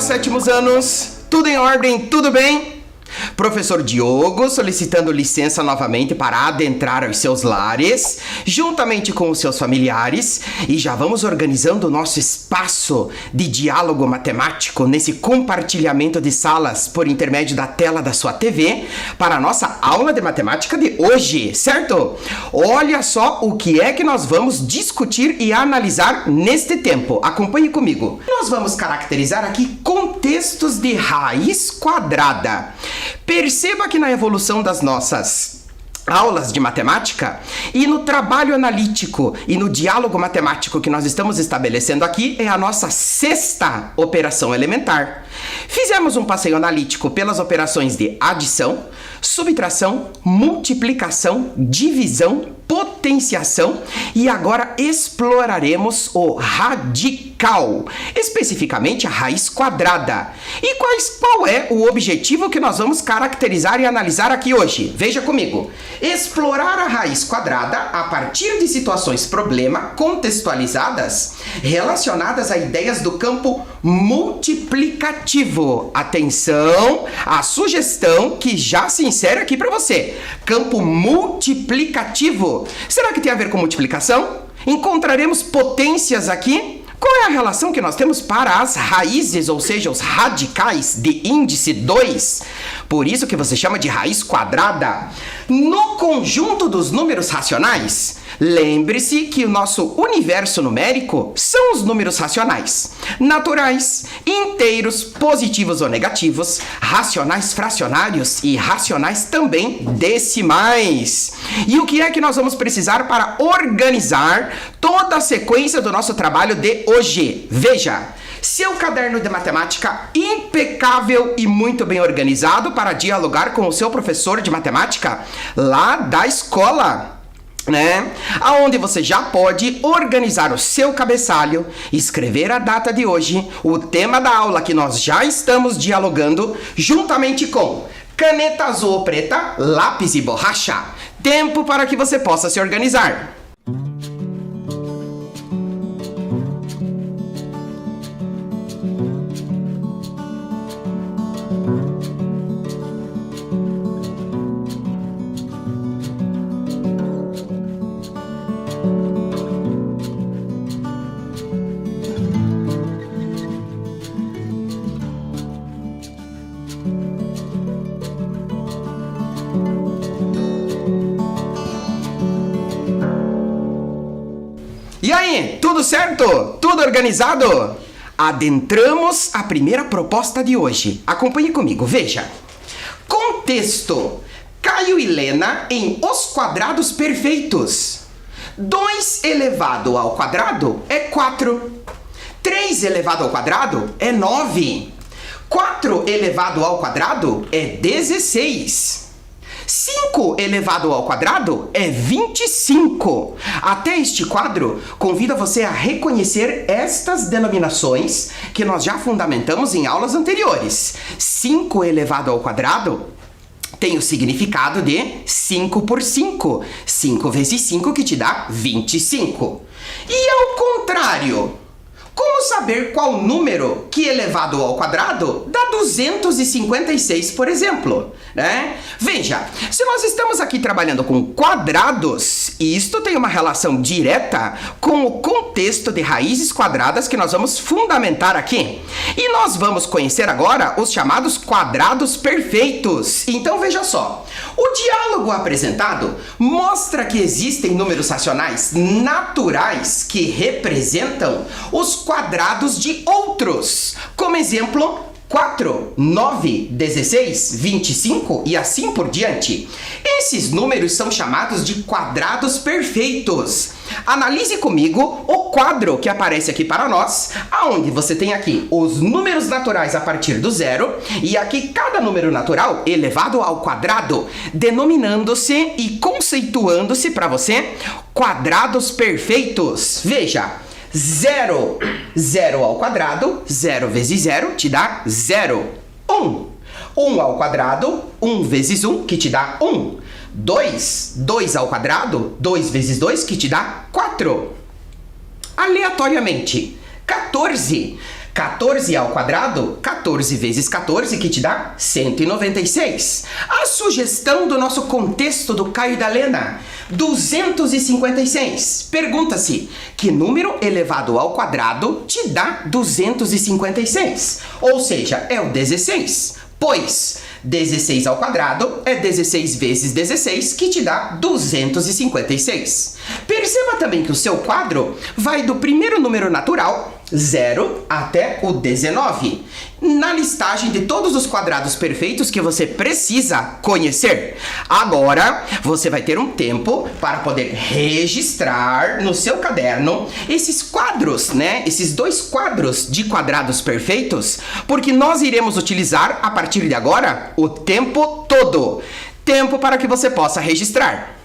sétimos anos, tudo em ordem, tudo bem? Professor Diogo solicitando licença novamente para adentrar aos seus lares, juntamente com os seus familiares, e já vamos organizando o nosso espaço de diálogo matemático nesse compartilhamento de salas por intermédio da tela da sua TV para a nossa aula de matemática de hoje, certo? Olha só o que é que nós vamos discutir e analisar neste tempo. Acompanhe comigo. Nós vamos caracterizar aqui contextos de raiz quadrada. Perceba que na evolução das nossas aulas de matemática e no trabalho analítico e no diálogo matemático que nós estamos estabelecendo aqui é a nossa sexta operação elementar. Fizemos um passeio analítico pelas operações de adição, subtração, multiplicação, divisão, potenciação e agora exploraremos o radical, especificamente a raiz quadrada. E qual é o objetivo que nós vamos caracterizar e analisar aqui hoje? Veja comigo. Explorar a raiz quadrada a partir de situações problema contextualizadas relacionadas a ideias do campo multiplicativo. Atenção à sugestão que já se insere aqui para você. Campo multiplicativo. Será que tem a ver com multiplicação? Encontraremos potências aqui? Qual é a relação que nós temos para as raízes, ou seja, os radicais de índice 2? Por isso que você chama de raiz quadrada. No conjunto dos números racionais, lembre-se que o nosso universo numérico são os números racionais. Naturais, inteiros, positivos ou negativos, racionais fracionários e racionais também decimais. E o que é que nós vamos precisar para organizar toda a sequência do nosso trabalho de hoje? Veja, seu caderno de matemática impecável e muito bem organizado para dialogar com o seu professor de matemática lá da escola, né? Aonde você já pode organizar o seu cabeçalho, escrever a data de hoje, o tema da aula que nós já estamos dialogando, juntamente com caneta azul ou preta, lápis e borracha. Tempo para que você possa se organizar. E aí, tudo certo? Tudo organizado? Adentramos a primeira proposta de hoje. Acompanhe comigo, veja. Contexto. Caio e Lena em os quadrados perfeitos. 2 elevado ao quadrado é 4. 3 elevado ao quadrado é 9. 4 elevado ao quadrado é 16. 5 elevado ao quadrado é 25. Até este quadro, convido você a reconhecer estas denominações que nós já fundamentamos em aulas anteriores. 5 elevado ao quadrado tem o significado de 5 por 5. 5 vezes 5 que te dá 25. E ao contrário, como saber qual número que elevado ao quadrado dá 256, por exemplo, né? Veja, se nós estamos aqui trabalhando com quadrados, isto tem uma relação direta com o contexto de raízes quadradas que nós vamos fundamentar aqui. E nós vamos conhecer agora os chamados quadrados perfeitos. Então veja só, o diálogo apresentado mostra que existem números racionais naturais que representam os quadrados de outros. Como exemplo, 4, 9, 16, 25 e assim por diante. Esses números são chamados de quadrados perfeitos. Analise comigo o quadro que aparece aqui para nós, aonde você tem aqui os números naturais a partir do zero e aqui cada número natural elevado ao quadrado, denominando-se e conceituando-se para você quadrados perfeitos. Veja, 0, 0 ao quadrado, 0 vezes 0 te dá 0. 1, 1 ao quadrado, 1 vezes 1 que te dá 1. 2, 2 ao quadrado, 2 vezes 2 que te dá 4. Aleatoriamente, 14. 14 ao quadrado, 14 vezes 14, que te dá 196. A sugestão do nosso contexto do Caio e da Lena, 256. Pergunta-se, que número elevado ao quadrado te dá 256? Ou seja, é o 16. Pois 16 ao quadrado é 16 vezes 16, que te dá 256. Perceba também que o seu quadro vai do primeiro número natural, 0, até o 19, na listagem de todos os quadrados perfeitos que você precisa conhecer. Agora, você vai ter um tempo para poder registrar no seu caderno esses quadros, né? Esses 2 quadros de quadrados perfeitos, porque nós iremos utilizar, a partir de agora, o tempo todo. Tempo para que você possa registrar.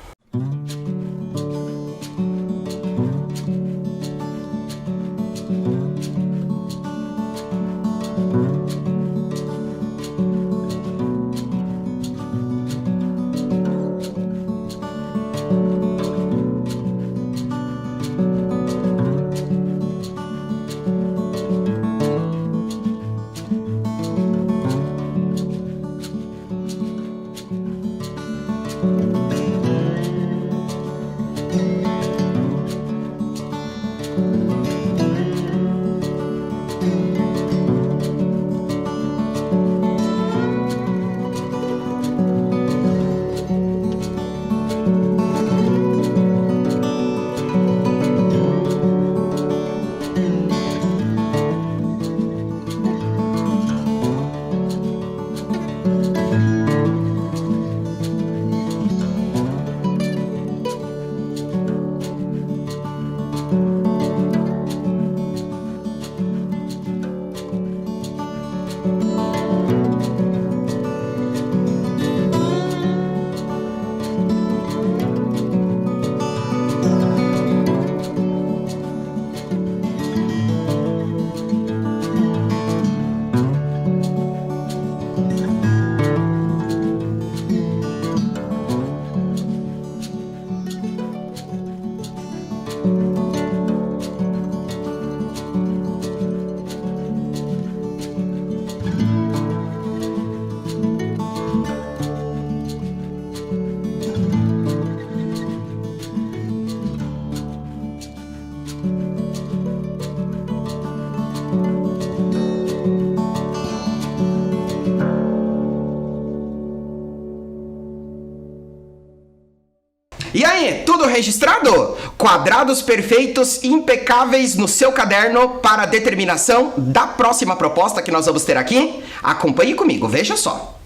E aí, tudo registrado? Quadrados perfeitos impecáveis no seu caderno para a determinação da próxima proposta que nós vamos ter aqui? Acompanhe comigo, veja só.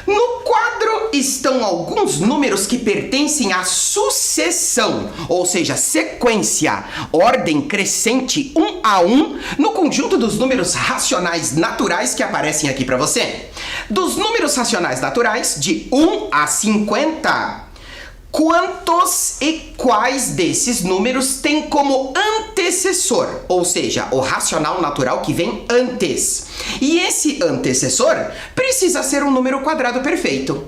No quadro estão alguns números que pertencem à sucessão, ou seja, sequência, ordem crescente 1 a 1, no conjunto dos números racionais naturais que aparecem aqui para você. Dos números racionais naturais, de 1 a 50, quantos e quais desses números têm como antecessor, ou seja, o racional natural que vem antes? E esse antecessor precisa ser um número quadrado perfeito.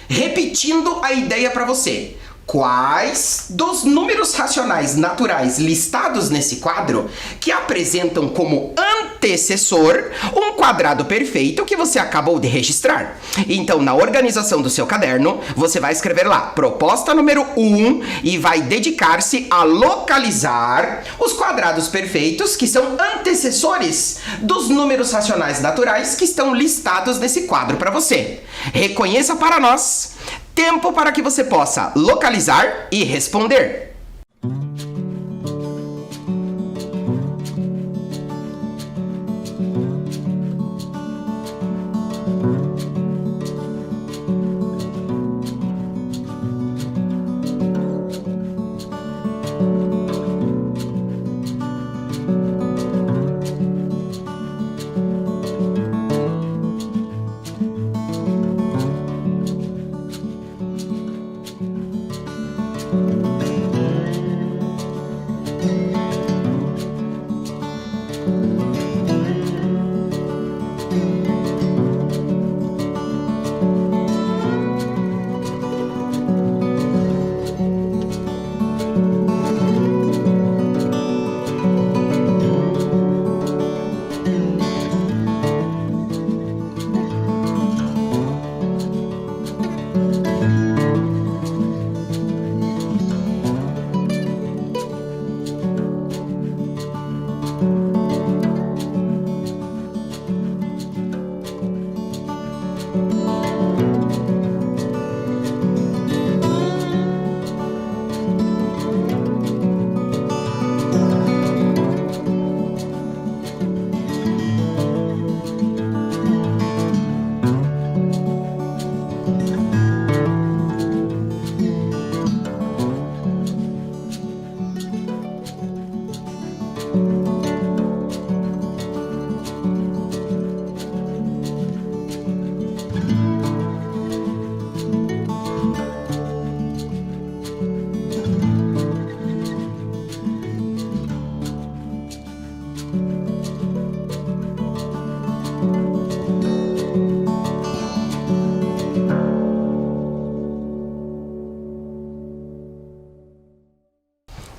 Repetindo a ideia para você. Quais dos números racionais naturais listados nesse quadro que apresentam como antecessor um quadrado perfeito que você acabou de registrar? Então, na organização do seu caderno, você vai escrever lá, proposta número 1, e vai dedicar-se a localizar os quadrados perfeitos que são antecessores dos números racionais naturais que estão listados nesse quadro para você. Reconheça para nós. Tempo para que você possa localizar e responder.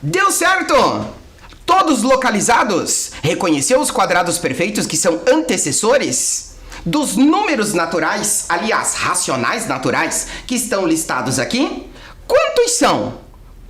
Deu certo! Todos localizados? Reconheceu os quadrados perfeitos que são antecessores dos números naturais, aliás, racionais naturais, que estão listados aqui? Quantos são?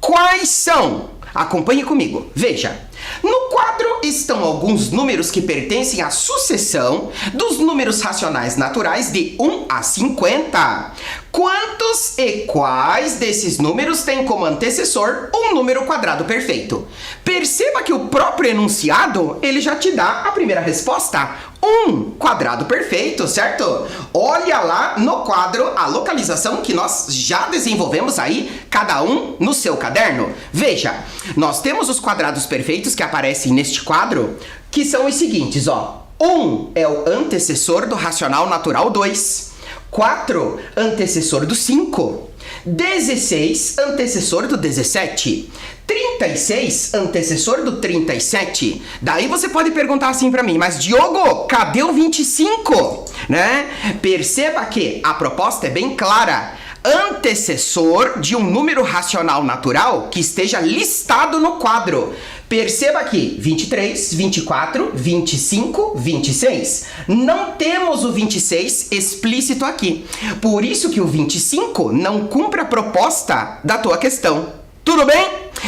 Quais são? Acompanhe comigo. Veja. No quadro estão alguns números que pertencem à sucessão dos números racionais naturais de 1 a 50. Quantos e quais desses números têm como antecessor um número quadrado perfeito? Perceba que o próprio enunciado, ele já te dá a primeira resposta. Um quadrado perfeito, certo? Olha lá no quadro a localização que nós já desenvolvemos aí, cada um no seu caderno. Veja, nós temos os quadrados perfeitos que aparecem neste quadro, que são os seguintes, ó. 1 é o antecessor do racional natural 2. 4, antecessor do 5. 16, antecessor do 17. 36, antecessor do 37. Daí você pode perguntar assim pra mim, mas Diogo, cadê o 25? Né? Perceba que a proposta é bem clara. Antecessor de um número racional natural que esteja listado no quadro. Perceba aqui, 23, 24, 25, 26. Não temos o 26 explícito aqui. Por isso que o 25 não cumpre a proposta da tua questão. Tudo bem?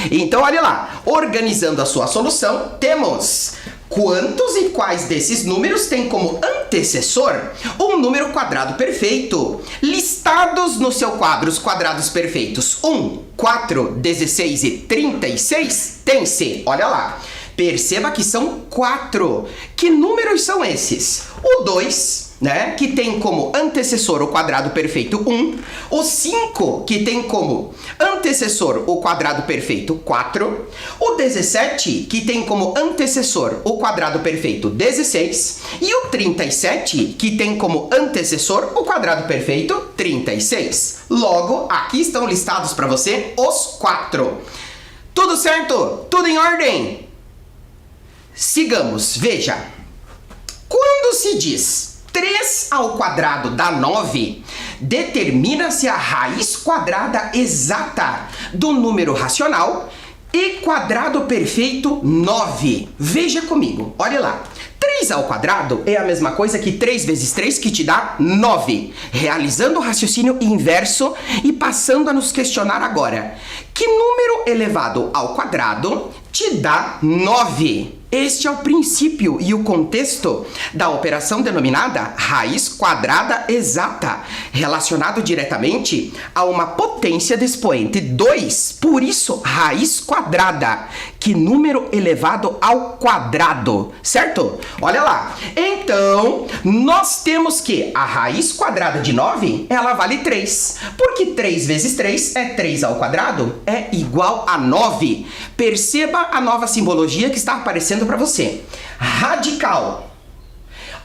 Então, olha lá. Organizando a sua solução, temos quantos e quais desses números têm como antecessor um número quadrado perfeito? Listados no seu quadro os quadrados perfeitos 1, 4, 16 e 36, tem-se, olha lá. Perceba que são 4. Que números são esses? O 2, né, que tem como antecessor o quadrado perfeito 1. O 5, que tem como antecessor o quadrado perfeito 4. O 17, que tem como antecessor o quadrado perfeito 16. E o 37, que tem como antecessor o quadrado perfeito 36. Logo, aqui estão listados para você os 4. Tudo certo? Tudo em ordem? Sigamos, veja. Quando se diz 3 ao quadrado dá 9, determina-se a raiz quadrada exata do número racional e quadrado perfeito 9. Veja comigo, olha lá. 3 ao quadrado é a mesma coisa que 3 vezes 3, que te dá 9. Realizando o raciocínio inverso e passando a nos questionar agora. Que número elevado ao quadrado te dá 9? Este é o princípio e o contexto da operação denominada raiz quadrada exata, relacionado diretamente a uma potência de expoente 2. Por isso, raiz quadrada. Que número elevado ao quadrado, certo? Olha lá. Então, nós temos que a raiz quadrada de 9, ela vale 3. Porque 3 vezes 3 é 3 ao quadrado, é igual a 9. Perceba a nova simbologia que está aparecendo para você. Radical,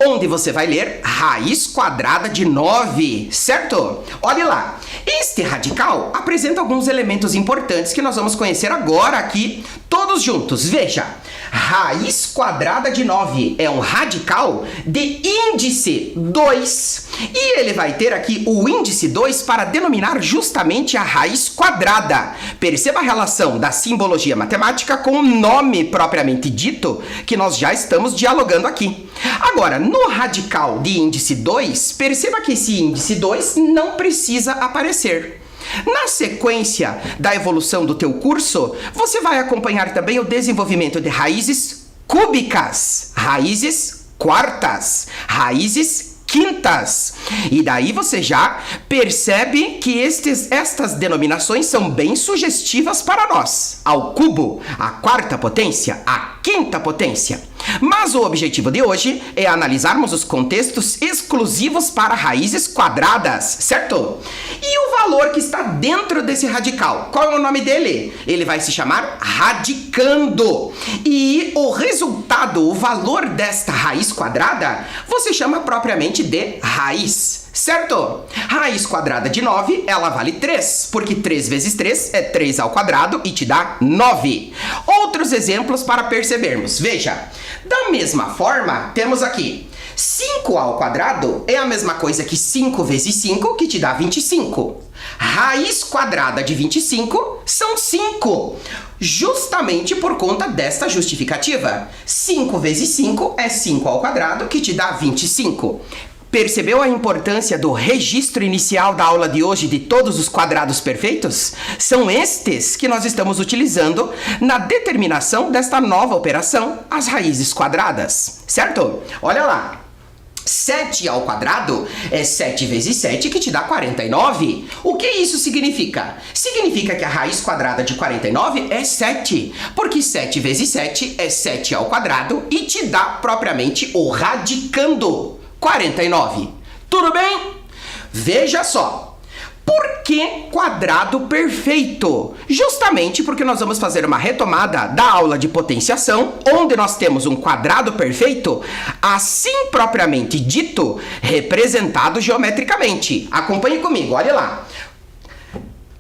onde você vai ler raiz quadrada de 9, certo? Olha lá, este radical apresenta alguns elementos importantes que nós vamos conhecer agora aqui, todos juntos. Veja, raiz quadrada de 9 é um radical de índice 2. E ele vai ter aqui o índice 2 para denominar justamente a raiz quadrada. Perceba a relação da simbologia matemática com o nome propriamente dito, que nós já estamos dialogando aqui. Agora, no radical de índice 2, perceba que esse índice 2 não precisa aparecer. Na sequência da evolução do teu curso, você vai acompanhar também o desenvolvimento de raízes cúbicas, raízes quartas, raízes quintas. E daí você já percebe que estas denominações são bem sugestivas para nós. Ao cubo, a quarta potência, a quinta potência. Mas o objetivo de hoje é analisarmos os contextos exclusivos para raízes quadradas, certo? E o valor que está dentro desse radical, qual é o nome dele? Ele vai se chamar radicando. E o resultado, o valor desta raiz quadrada, você chama propriamente de raiz. Certo? Raiz quadrada de 9, ela vale 3, porque 3 vezes 3 é 3 ao quadrado e te dá 9. Outros exemplos para percebermos. Veja, da mesma forma, temos aqui 5 ao quadrado é a mesma coisa que 5 vezes 5, que te dá 25. Raiz quadrada de 25 são 5. Justamente por conta desta justificativa. 5 vezes 5 é 5 ao quadrado, que te dá 25. Percebeu a importância do registro inicial da aula de hoje de todos os quadrados perfeitos? São estes que nós estamos utilizando na determinação desta nova operação, as raízes quadradas. Certo? Olha lá. 7 ao quadrado é 7 vezes 7, que te dá 49. O que isso significa? Significa que a raiz quadrada de 49 é 7, porque 7 vezes 7 é 7 ao quadrado e te dá propriamente o radicando 49. Tudo bem? Veja só. Por que quadrado perfeito? Justamente porque nós vamos fazer uma retomada da aula de potenciação, onde nós temos um quadrado perfeito, assim propriamente dito, representado geometricamente. Acompanhe comigo, olha lá.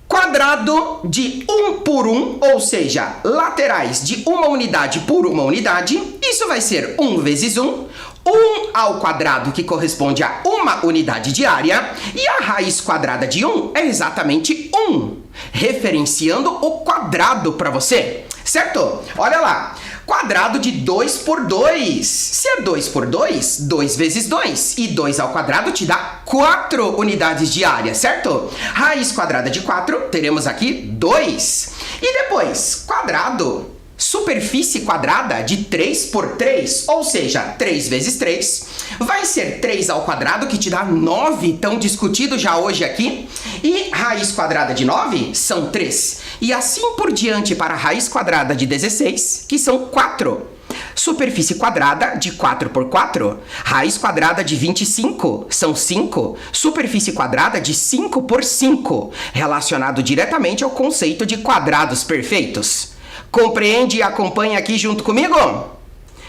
Quadrado de 1 por 1, ou seja, laterais de uma unidade por uma unidade, isso vai ser 1 vezes 1, 1 ao quadrado, que corresponde a uma unidade de área, e a raiz quadrada de 1 é exatamente 1, referenciando o quadrado para você, certo? Olha lá, quadrado de 2 por 2. Se é 2 por 2, 2 vezes 2, e 2 ao quadrado te dá 4 unidades de área, certo? Raiz quadrada de 4, teremos aqui 2. E depois, quadrado, superfície quadrada de 3 por 3, ou seja, 3 vezes 3, vai ser 3 ao quadrado, que te dá 9, tão discutido já hoje aqui, e raiz quadrada de 9 são 3, e assim por diante para a raiz quadrada de 16, que são 4. Superfície quadrada de 4 por 4, raiz quadrada de 25, são 5, superfície quadrada de 5 por 5, relacionado diretamente ao conceito de quadrados perfeitos. Compreende e acompanha aqui junto comigo?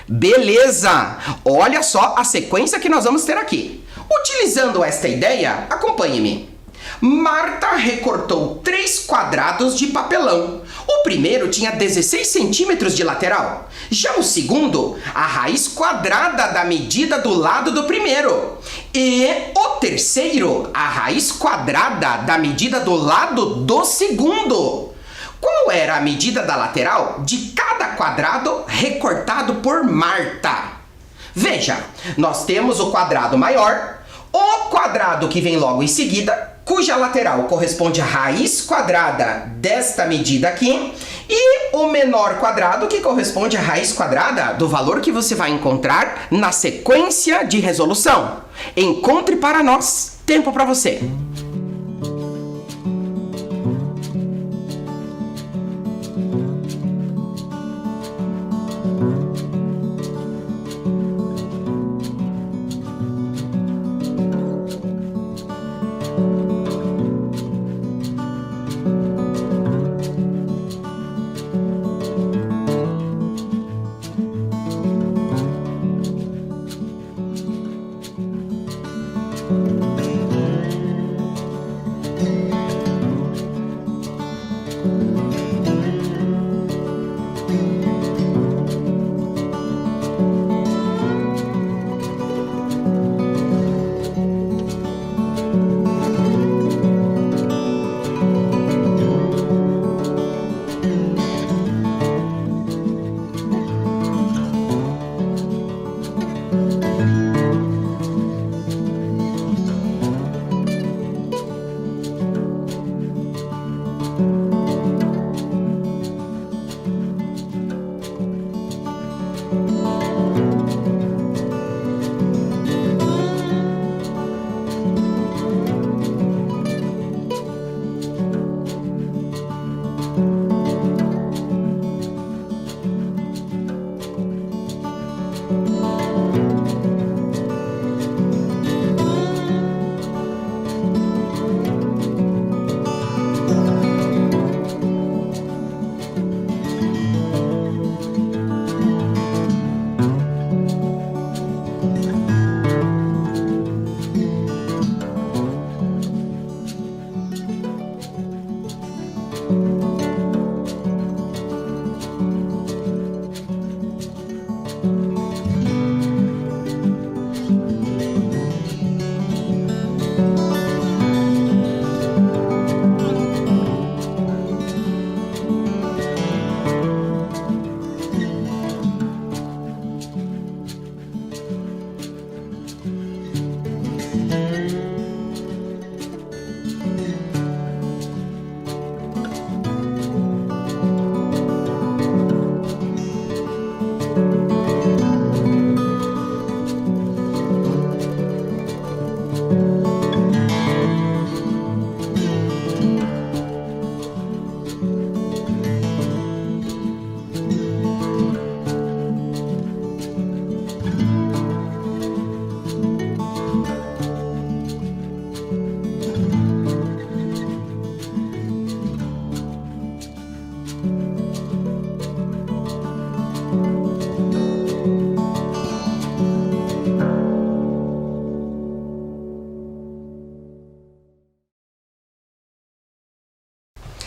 Beleza! Olha só a sequência que nós vamos ter aqui. Utilizando esta ideia, acompanhe-me. Marta recortou 3 quadrados de papelão. O primeiro tinha 16 centímetros de lateral. Já o segundo, a raiz quadrada da medida do lado do primeiro. E o terceiro, a raiz quadrada da medida do lado do segundo. Qual era a medida da lateral de cada quadrado recortado por Marta? Veja, nós temos o quadrado maior, o quadrado que vem logo em seguida, cuja lateral corresponde à raiz quadrada desta medida aqui, e o menor quadrado, que corresponde à raiz quadrada do valor que você vai encontrar na sequência de resolução. Encontre para nós. Tempo para você.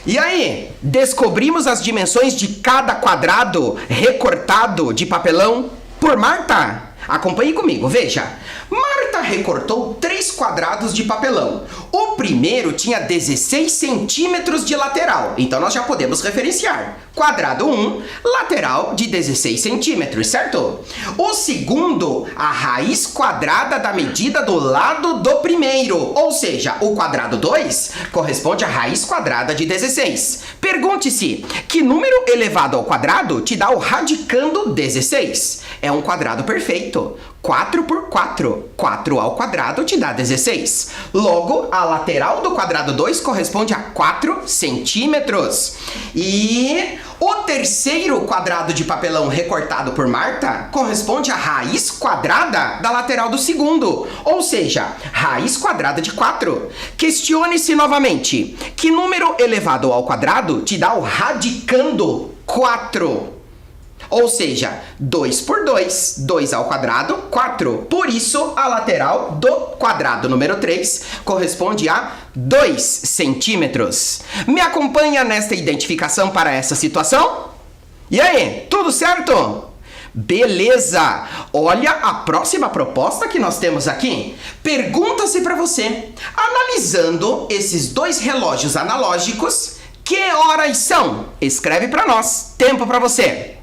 E aí, descobrimos as dimensões de cada quadrado recortado de papelão por Marta? Acompanhe comigo, veja. Marta recortou 3 quadrados de papelão. O primeiro tinha 16 centímetros de lateral, então nós já podemos referenciar. Quadrado 1, lateral de 16 centímetros, certo? O segundo, a raiz quadrada da medida do lado do primeiro, ou seja, o quadrado 2 corresponde à raiz quadrada de 16. Pergunte-se, que número elevado ao quadrado te dá o radicando 16? É um quadrado perfeito. 4 por 4. 4 ao quadrado te dá 16. Logo, a lateral do quadrado 2 corresponde a 4 centímetros. E o terceiro quadrado de papelão recortado por Marta corresponde à raiz quadrada da lateral do segundo. Ou seja, raiz quadrada de 4. Questione-se novamente. Que número elevado ao quadrado te dá o radicando 4? Ou seja, 2 por 2, 2 ao quadrado, 4. Por isso, a lateral do quadrado número 3 corresponde a 2 centímetros. Me acompanha nesta identificação para essa situação? E aí, tudo certo? Beleza! Olha a próxima proposta que nós temos aqui. Pergunta-se para você, analisando esses 2 relógios analógicos, que horas são? Escreve para nós. Tempo para você.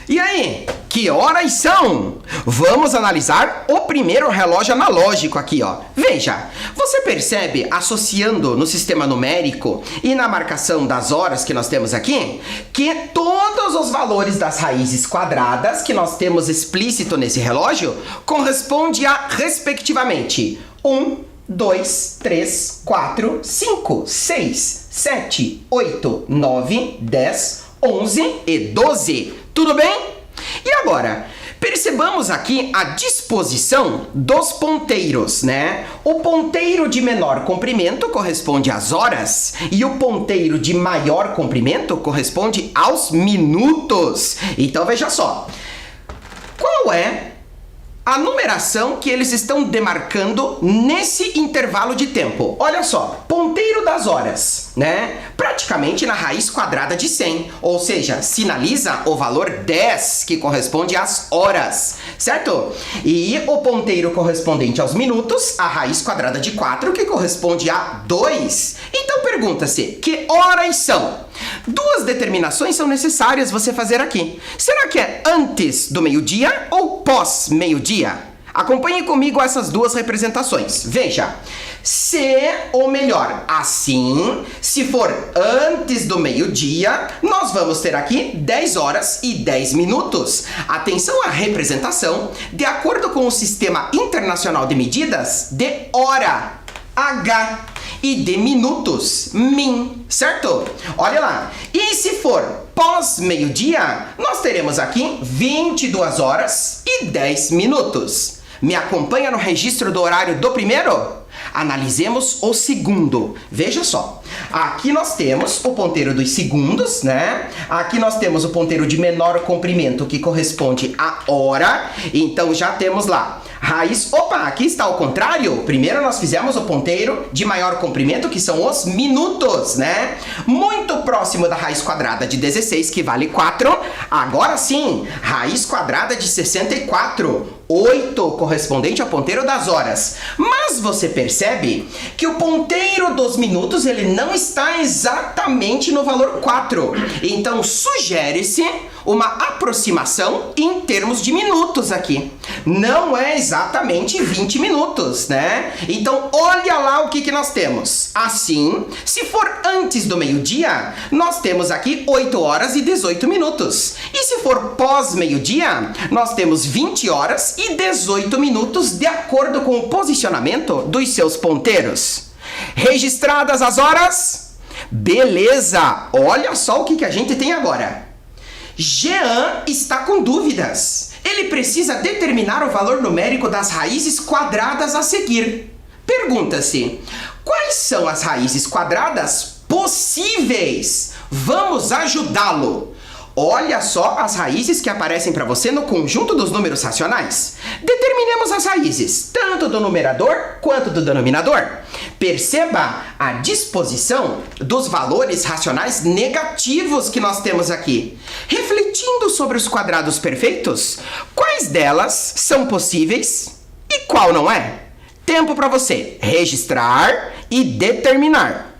E aí, que horas são? Vamos analisar o primeiro relógio analógico aqui, ó. Veja, você percebe, associando no sistema numérico e na marcação das horas que nós temos aqui, que todos os valores das raízes quadradas que nós temos explícito nesse relógio corresponde a, respectivamente, 1, 2, 3, 4, 5, 6, 7, 8, 9, 10, 11 e 12. Tudo bem? E agora, percebamos aqui a disposição dos ponteiros, né? O ponteiro de menor comprimento corresponde às horas e o ponteiro de maior comprimento corresponde aos minutos. Então veja só, qual é a numeração que eles estão demarcando nesse intervalo de tempo? Olha só, ponteiro das horas, né? Praticamente na raiz quadrada de 100, ou seja, sinaliza o valor 10, que corresponde às horas, certo? E o ponteiro correspondente aos minutos, a raiz quadrada de 4, que corresponde a 2. Então pergunta-se, que horas são? Duas determinações são necessárias você fazer aqui. Será que é antes do meio-dia ou pós-meio-dia? Acompanhe comigo essas duas representações. Veja, ou melhor, assim, se for antes do meio-dia, nós vamos ter aqui 10 horas e 10 minutos. Atenção à representação de acordo com o Sistema Internacional de Medidas de hora, H, e de minutos, min, certo? Olha lá. E se for pós-meio-dia, nós teremos aqui 22 horas e 10 minutos. Me acompanha no registro do horário do primeiro? Analisemos o segundo. Veja só. Aqui nós temos o ponteiro dos segundos, né? Aqui nós temos o ponteiro de menor comprimento, que corresponde à hora. Então já temos lá raiz... Opa, aqui está o contrário. Primeiro nós fizemos o ponteiro de maior comprimento, que são os minutos, né? Muito próximo da raiz quadrada de 16, que vale 4. Agora sim, raiz quadrada de 64. 8, correspondente ao ponteiro das horas. Mas você percebe que o ponteiro dos minutos ele não está exatamente no valor 4. Então sugere-se uma aproximação em termos de minutos aqui. Não é exatamente 20 minutos, né? Então olha lá o que nós temos. Assim, se for antes do meio-dia, nós temos aqui 8 horas e 18 minutos. E se for pós-meio-dia, nós temos 20 horas e 18 minutos de acordo com o posicionamento dos seus ponteiros. Registradas as horas? Beleza! Olha só o que a gente tem agora. Jean está com dúvidas. Ele precisa determinar o valor numérico das raízes quadradas a seguir. Pergunta-se, quais são as raízes quadradas possíveis? Vamos ajudá-lo. Olha só as raízes que aparecem para você no conjunto dos números racionais. Determinemos as raízes, tanto do numerador quanto do denominador. Perceba a disposição dos valores racionais negativos que nós temos aqui. Refletindo sobre os quadrados perfeitos, quais delas são possíveis e qual não é? Tempo para você registrar e determinar.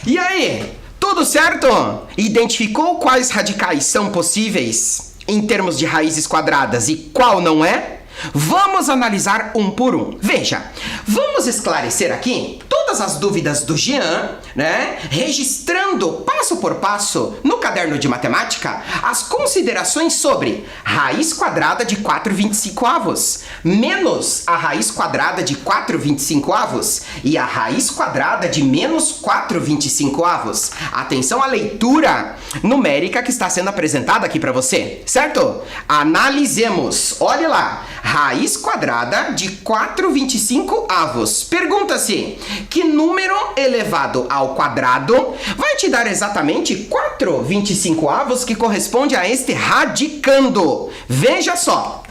E aí, tudo certo? Identificou quais radicais são possíveis em termos de raízes quadradas e qual não é? Vamos analisar um por um. Veja, vamos esclarecer aqui todas as dúvidas do Jean né? Registrando passo por passo no caderno de matemática as considerações sobre raiz quadrada de 4/25 menos a raiz quadrada de 4/25 e a raiz quadrada de menos 4/25. Atenção à leitura numérica que está sendo apresentada aqui para você, certo? Analisemos. Olha lá. Raiz quadrada de 4/25. Pergunta-se, que número elevado ao quadrado vai te dar exatamente 4/25 que corresponde a este radicando? Veja só.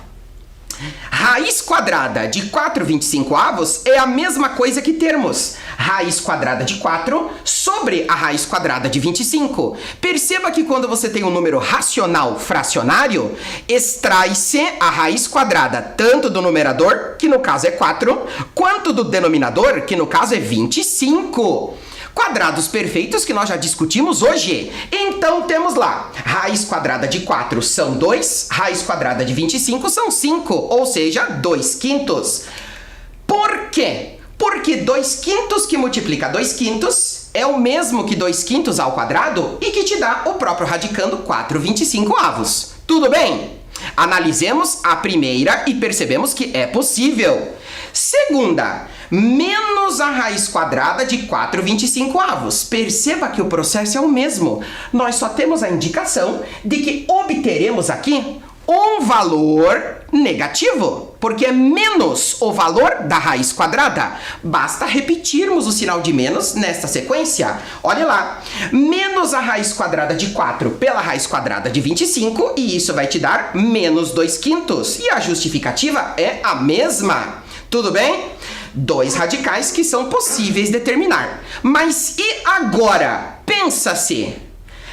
Raiz quadrada de 4/25 é a mesma coisa que termos raiz quadrada de 4 sobre a raiz quadrada de 25. Perceba que quando você tem um número racional fracionário, extrai-se a raiz quadrada tanto do numerador, que no caso é 4, quanto do denominador, que no caso é 25. Quadrados perfeitos que nós já discutimos hoje. Então temos lá, raiz quadrada de 4 são 2, raiz quadrada de 25 são 5, ou seja, 2/5. Por quê? Porque 2/5 que multiplica 2/5 é o mesmo que 2/5 ao quadrado e que te dá o próprio radicando 4/25. Tudo bem? Analisemos a primeira e percebemos que é possível. Segunda, menos a raiz quadrada de 4/25. Perceba que o processo é o mesmo. Nós só temos a indicação de que obteremos aqui um valor negativo, porque é menos o valor da raiz quadrada. Basta repetirmos o sinal de menos nesta sequência. Olha lá, menos a raiz quadrada de 4 pela raiz quadrada de 25, e isso vai te dar menos 2/5. E a justificativa é a mesma. Tudo bem? Dois radicais que são possíveis determinar. Mas e agora? Pensa-se.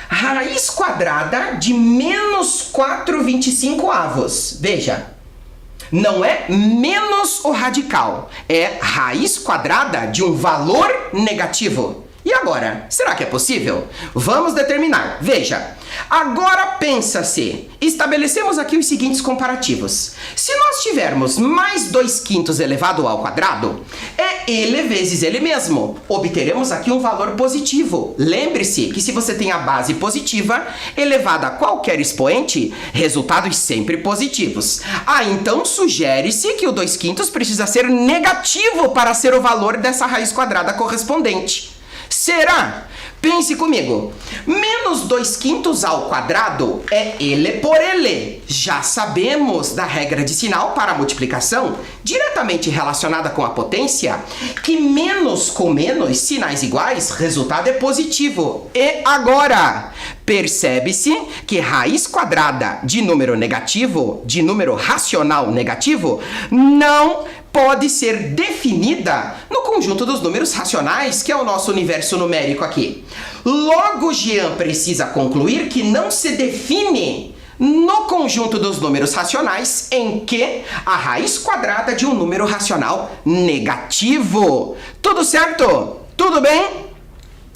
Raiz quadrada de menos 4/25. Veja, não é menos o radical, é raiz quadrada de um valor negativo. E agora, será que é possível? Vamos determinar. Veja, agora pensa-se. Estabelecemos aqui os seguintes comparativos. Se nós tivermos mais 2/5 elevado ao quadrado, é ele vezes ele mesmo. Obteremos aqui um valor positivo. Lembre-se que se você tem a base positiva elevada a qualquer expoente, resultados sempre positivos. Então sugere-se que o 2/5 precisa ser negativo para ser o valor dessa raiz quadrada correspondente. Será? Pense comigo. Menos 2/5 ao quadrado é ele por ele. Já sabemos da regra de sinal para a multiplicação, diretamente relacionada com a potência, que menos com menos, sinais iguais, resultado é positivo. E agora? Percebe-se que raiz quadrada de número negativo, de número racional negativo, não pode ser definida no conjunto dos números racionais, que é o nosso universo numérico aqui. Logo, Jean precisa concluir que não se define no conjunto dos números racionais em que a raiz quadrada de um número racional negativo. Tudo certo? Tudo bem?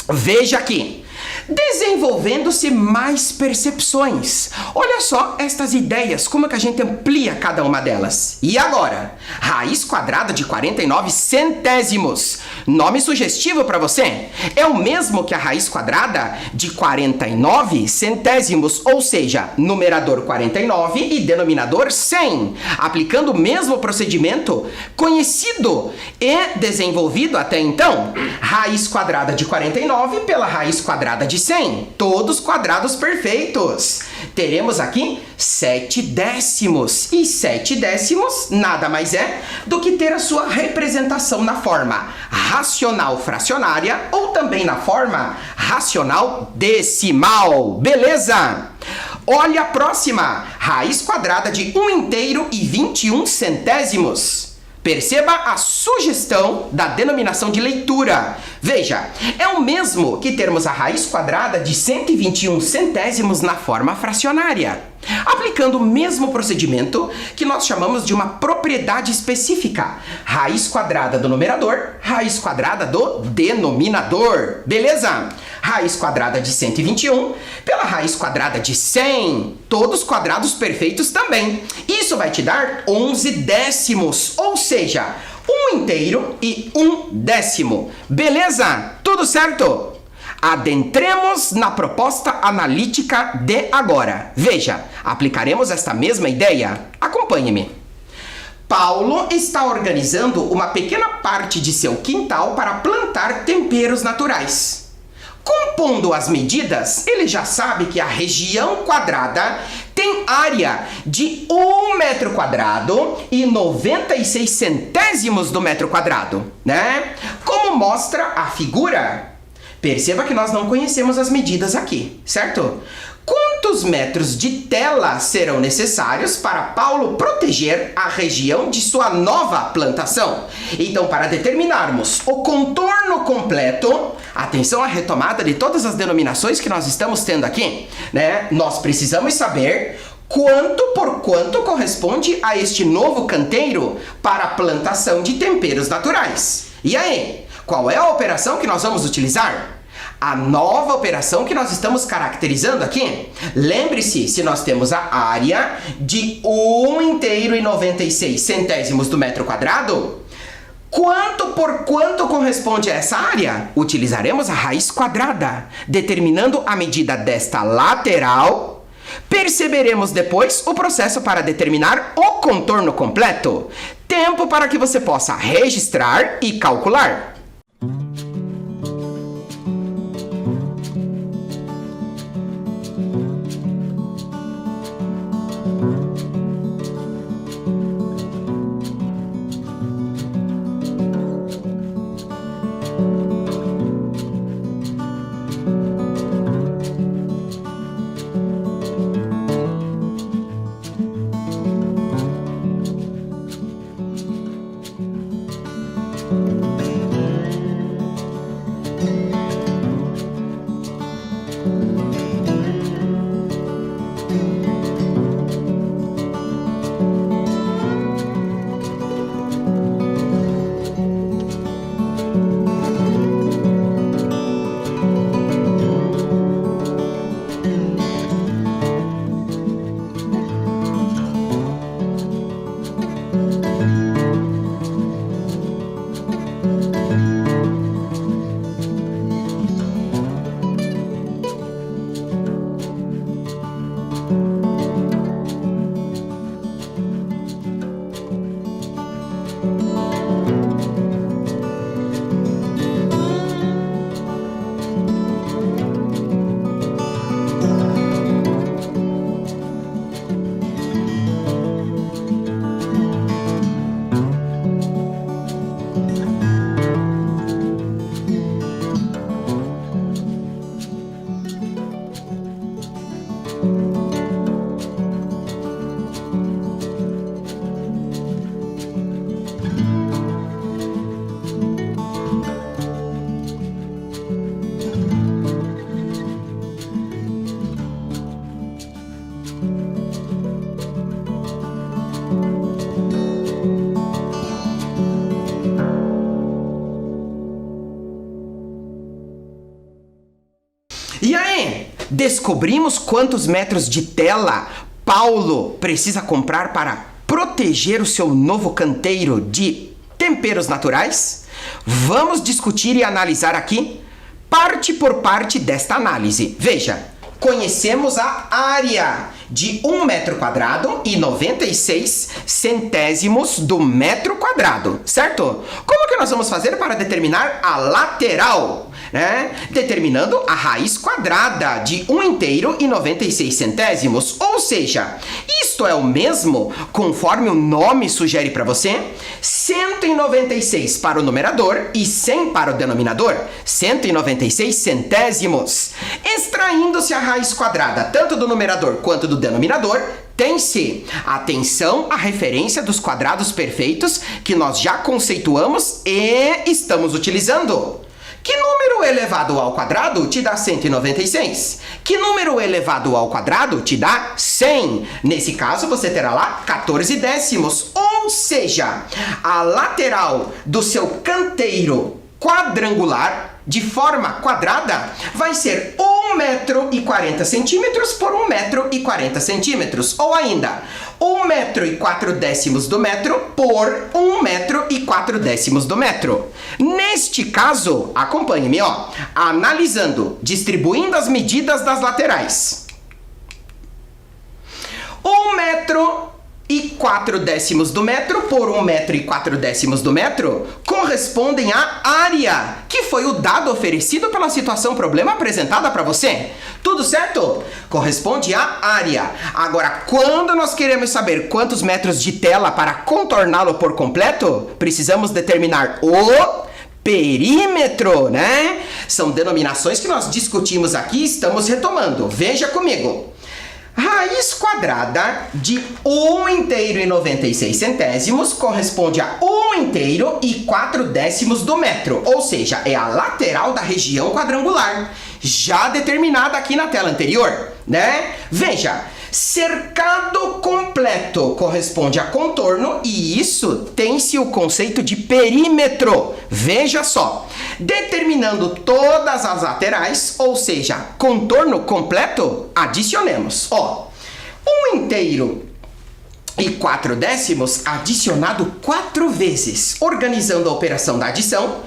Veja aqui. Desenvolvendo-se mais percepções. Olha só estas ideias, como é que a gente amplia cada uma delas. E agora? Raiz quadrada de 49 centésimos. Nome sugestivo para você. É o mesmo que a raiz quadrada de 49 centésimos, ou seja, numerador 49 e denominador 100. Aplicando o mesmo procedimento conhecido e desenvolvido até então. Raiz quadrada de 49 pela raiz quadrada de 100, todos quadrados perfeitos. Teremos aqui 7 décimos. E 7 décimos nada mais é do que ter a sua representação na forma racional fracionária ou também na forma racional decimal. Beleza? Olha a próxima. Raiz quadrada de 1/21 centésimos. Perceba a sugestão da denominação de leitura. Veja, é o mesmo que termos a raiz quadrada de 121 centésimos na forma fracionária, aplicando o mesmo procedimento que nós chamamos de uma propriedade específica. Raiz quadrada do numerador, raiz quadrada do denominador. Beleza? Raiz quadrada de 121 pela raiz quadrada de 100. Todos quadrados perfeitos também. Isso vai te dar 11 décimos, ou seja, 1 inteiro e 1 décimo. Beleza? Tudo certo? Adentremos na proposta analítica de agora. Veja, aplicaremos esta mesma ideia? Acompanhe-me. Paulo está organizando uma pequena parte de seu quintal para plantar temperos naturais. Compondo as medidas, ele já sabe que a região quadrada tem área de 1 metro quadrado e 96 centésimos do metro quadrado, né? Como mostra a figura. Perceba que nós não conhecemos as medidas aqui, certo? Quantos metros de tela serão necessários para Paulo proteger a região de sua nova plantação? Então, para determinarmos o contorno completo, atenção à retomada de todas as denominações que nós estamos tendo aqui, né? Nós precisamos saber quanto por quanto corresponde a este novo canteiro para a plantação de temperos naturais. E aí, qual é a operação que nós vamos utilizar? A nova operação que nós estamos caracterizando aqui. Lembre-se, se nós temos a área de 1 inteiro e 96 centésimos do metro quadrado, quanto por quanto corresponde a essa área? Utilizaremos a raiz quadrada, determinando a medida desta lateral. Perceberemos depois o processo para determinar o contorno completo. Tempo para que você possa registrar e calcular. E aí, descobrimos quantos metros de tela Paulo precisa comprar para proteger o seu novo canteiro de temperos naturais? Vamos discutir e analisar aqui, parte por parte desta análise. Veja, conhecemos a área de 1 metro quadrado e 96 centésimos do metro quadrado, certo? Como que nós vamos fazer para determinar a lateral? Determinando a raiz quadrada de 1 inteiro e 96 centésimos. Ou seja, isto é o mesmo, conforme o nome sugere para você, 196 para o numerador e 100 para o denominador. 196 centésimos. Extraindo-se a raiz quadrada tanto do numerador quanto do denominador, tem-se, atenção à referência dos quadrados perfeitos que nós já conceituamos e estamos utilizando. Que número elevado ao quadrado te dá 196? Que número elevado ao quadrado te dá 100? Nesse caso, você terá lá 14 décimos. Ou seja, a lateral do seu canteiro quadrangular, de forma quadrada, vai ser 1 1,40 m por 1,40 m. Ou ainda, 1,04 m do metro por 1,04 m do metro. Neste caso, acompanhe-me, ó, analisando, distribuindo as medidas das laterais. 1,04 do metro por 1,04 do metro correspondem à área, que foi o dado oferecido pela situação problema apresentada para você. Tudo certo? Corresponde à área. Agora, quando nós queremos saber quantos metros de tela para contorná-lo por completo, precisamos determinar o perímetro, né? São denominações que nós discutimos aqui e estamos retomando. Veja comigo. Raiz quadrada de 1,96 corresponde a 1,04 do metro, ou seja, é a lateral da região quadrangular, já determinada aqui na tela anterior, né? Veja, cercado completo corresponde a contorno e isso tem-se o conceito de perímetro. Veja só, determinando todas as laterais, ou seja, contorno completo, adicionemos. Ó, 1,04 adicionado 4 vezes, organizando a operação da adição.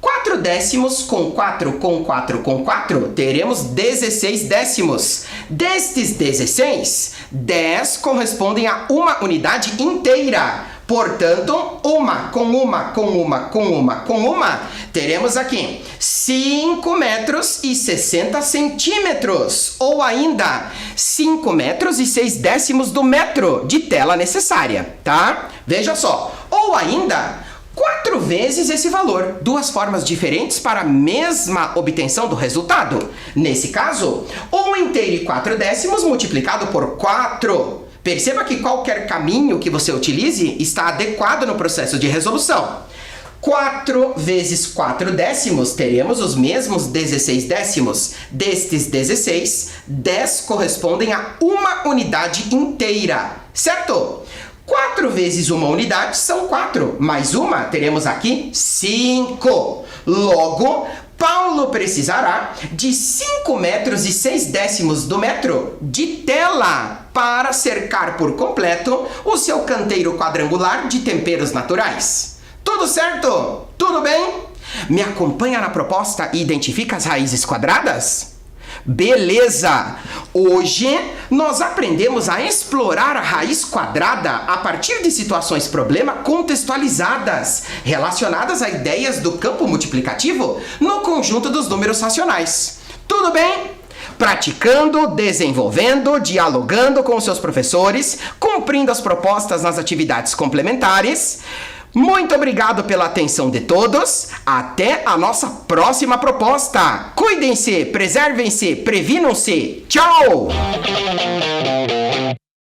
4 décimos com 4 com 4 com 4, teremos 16 décimos. Destes 16, 10 correspondem a uma unidade inteira. Portanto, uma com uma, com uma, com uma, com uma, teremos aqui 5 metros e 60 centímetros, ou ainda 5 metros e 6 décimos do metro de tela necessária, tá? Veja só, ou ainda 4 vezes esse valor, duas formas diferentes para a mesma obtenção do resultado. Nesse caso, 1,04 multiplicado por 4. Perceba que qualquer caminho que você utilize está adequado no processo de resolução. 4 vezes 4 décimos, teremos os mesmos 16 décimos. Destes 16, 10 correspondem a uma unidade inteira, certo? 4 vezes uma unidade são 4, mais uma, teremos aqui 5. Logo, Paulo precisará de 5 metros e 6 décimos do metro de tela para cercar por completo o seu canteiro quadrangular de temperos naturais. Tudo certo? Tudo bem? Me acompanha na proposta e identifica as raízes quadradas? Beleza! Hoje nós aprendemos a explorar a raiz quadrada a partir de situações problema contextualizadas, relacionadas a ideias do campo multiplicativo no conjunto dos números racionais. Tudo bem? Praticando, desenvolvendo, dialogando com os seus professores, cumprindo as propostas nas atividades complementares. Muito obrigado pela atenção de todos. Até a nossa próxima proposta. Cuidem-se, preservem-se, previnam-se. Tchau!